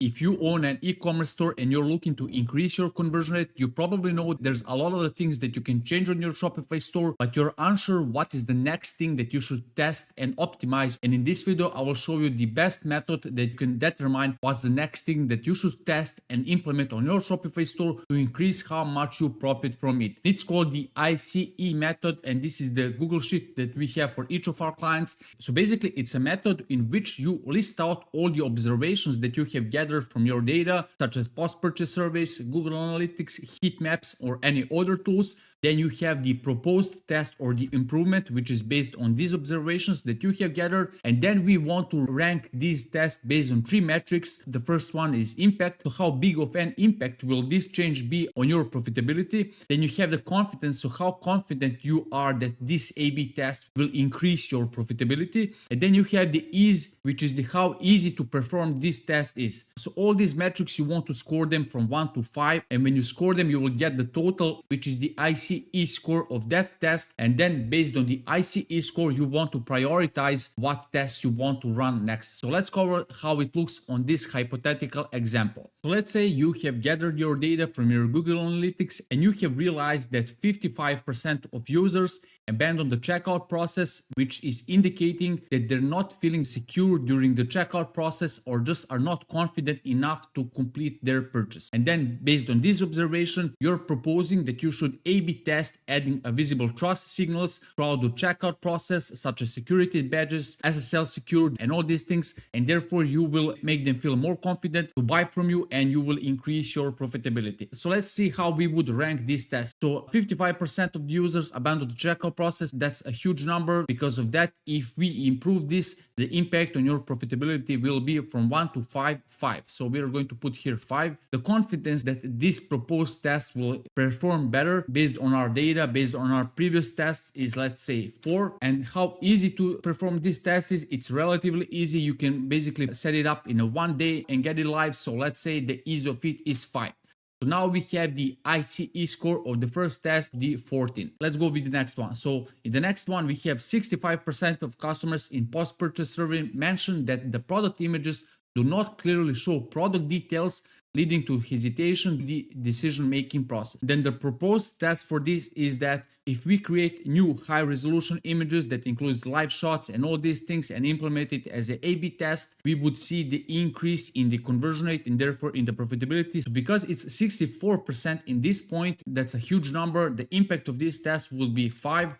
If you own an e-commerce store and you're looking to increase your conversion rate, you probably know there's a lot of the things that you can change on your Shopify store, but you're unsure what is the next thing that you should test and optimize. And in this video, I will show you the best method that you can determine what's the next thing that you should test and implement on your Shopify store to increase how much you profit from it. It's called the ICE method, and this is the Google Sheet that we have for each of our clients. So basically, it's a method in which you list out all the observations that you have gathered from your data, such as post-purchase surveys, Google Analytics, heat maps, or any other tools. Then you have the proposed test or the improvement, which is based on these observations that you have gathered. And then we want to rank these tests based on 3 metrics. The first one is impact. So how big of an impact will this change be on your profitability? Then you have the confidence. So how confident you are that this A/B test will increase your profitability. And then you have the ease, which is the how easy to perform this test is. So all these metrics, you want to score them from 1 to 5. And when you score them, you will get the total, which is the ICE score of that test. And then based on the ICE score, you want to prioritize what tests you want to run next. So let's cover how it looks on this hypothetical example. So let's say you have gathered your data from your Google Analytics and you have realized that 55% of users abandon the checkout process, which is indicating that they're not feeling secure during the checkout process or just are not confident enough to complete their purchase. And then based on this observation, you're proposing that you should A/B test adding a visible trust signals throughout the checkout process, such as security badges, SSL secured, and all these things. And therefore you will make them feel more confident to buy from you and you will increase your profitability. So let's see how we would rank this test. So 55% of the users abandon the checkout process. That's a huge number. Because of that, if we improve this, the impact on your profitability will be from 1 to 5. So we are going to put here 5. The confidence that this proposed test will perform better based on our data, based on our previous tests, is, let's say, 4. And how easy to perform this test is, it's relatively easy. You can basically set it up in a 1 day and get it live. So let's say the ease of it is 5. So now we have the ICE score of the first test, the 14. Let's go with the next one. So in the next one, we have 65% of customers in post-purchase survey mentioned that the product images do not clearly show product details, leading to hesitation in the decision-making process. Then the proposed test for this is that if we create new high-resolution images that includes live shots and all these things and implement it as an A/B test, we would see the increase in the conversion rate and therefore in the profitability. So because it's 64% in this point, that's a huge number. The impact of this test will be 5.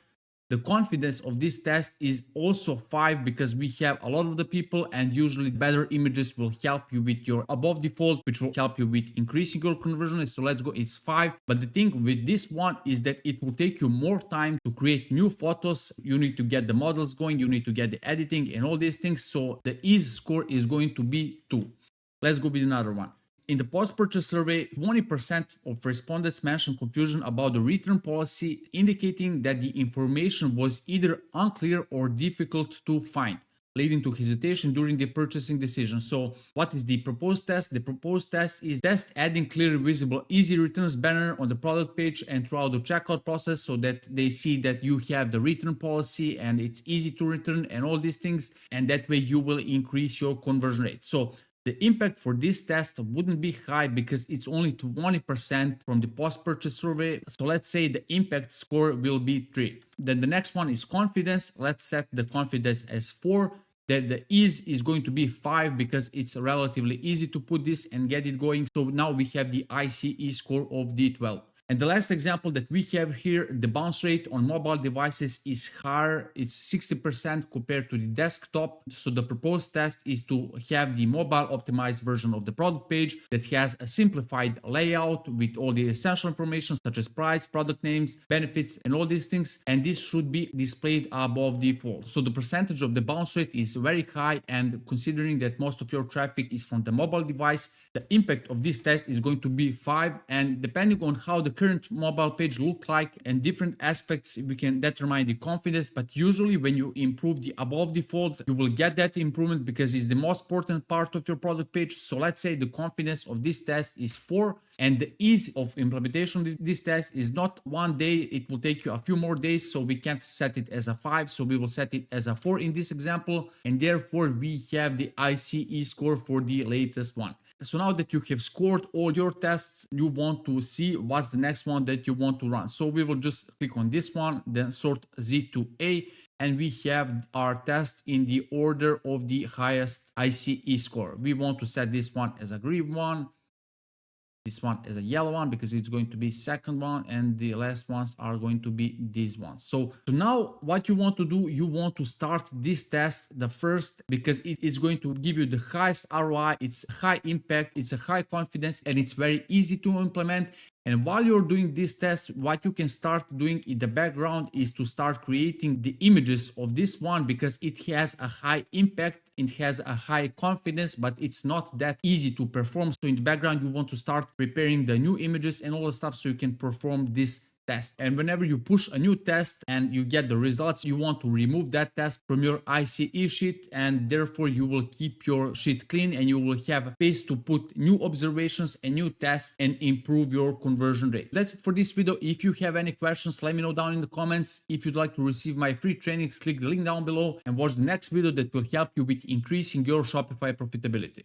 The confidence of this test is also 5 because we have a lot of the people, and usually better images will help you with your above default, which will help you with increasing your conversion rate. So let's go, it's 5. But the thing with this one is that it will take you more time to create new photos. You need to get the models going, you need to get the editing and all these things. So the ease score is going to be 2. Let's go with another one. In the post-purchase survey, 20% of respondents mentioned confusion about the return policy, indicating that the information was either unclear or difficult to find, leading to hesitation during the purchasing decision. So what is the proposed test? The proposed test is test adding clearly visible easy returns banner on the product page and throughout the checkout process so that they see that you have the return policy and it's easy to return and all these things. And that way you will increase your conversion rate. So the impact for this test wouldn't be high because it's only 20% from the post-purchase survey. So let's say the impact score will be 3. Then the next one is confidence. Let's set the confidence as 4. That the ease is going to be 5 because it's relatively easy to put this and get it going. So now we have the ICE score of the 12. And the last example that we have here, the bounce rate on mobile devices is higher. It's 60% compared to the desktop. So the proposed test is to have the mobile optimized version of the product page that has a simplified layout with all the essential information such as price, product names, benefits, and all these things. And this should be displayed above default. So the percentage of the bounce rate is very high. And considering that most of your traffic is from the mobile device, the impact of this test is going to be 5. And depending on how the current mobile page look like and different aspects, we can determine the confidence. But usually when you improve the above default, you will get that improvement because it's the most important part of your product page. So let's say the confidence of this test is 4, and the ease of implementation of this test is not 1 day. It will take you a few more days, so we can't set it as a 5. So we will set it as a 4 in this example, and therefore we have the ICE score for the latest one. So now that you have scored all your tests, you want to see what's the next one that you want to run. So we will just click on this one, then sort Z to A, and we have our test in the order of the highest ICE score. We want to set this one as a green one, this one is a yellow one because it's going to be second one, and the last ones are going to be these ones. So now what you want to do, you want to start this test the first because it is going to give you the highest ROI, it's high impact, it's a high confidence, and it's very easy to implement. And while you're doing this test, what you can start doing in the background is to start creating the images of this one because it has a high impact, it has a high confidence, but it's not that easy to perform. So in the background, you want to start preparing the new images and all the stuff so you can perform this test. And whenever you push a new test and you get the results, you want to remove that test from your ICE sheet, and therefore you will keep your sheet clean and you will have space to put new observations and new tests and improve your conversion rate. That's it for this video. If you have any questions, let me know down in the comments. If you'd like to receive my free trainings, click the link down below and watch the next video that will help you with increasing your Shopify profitability.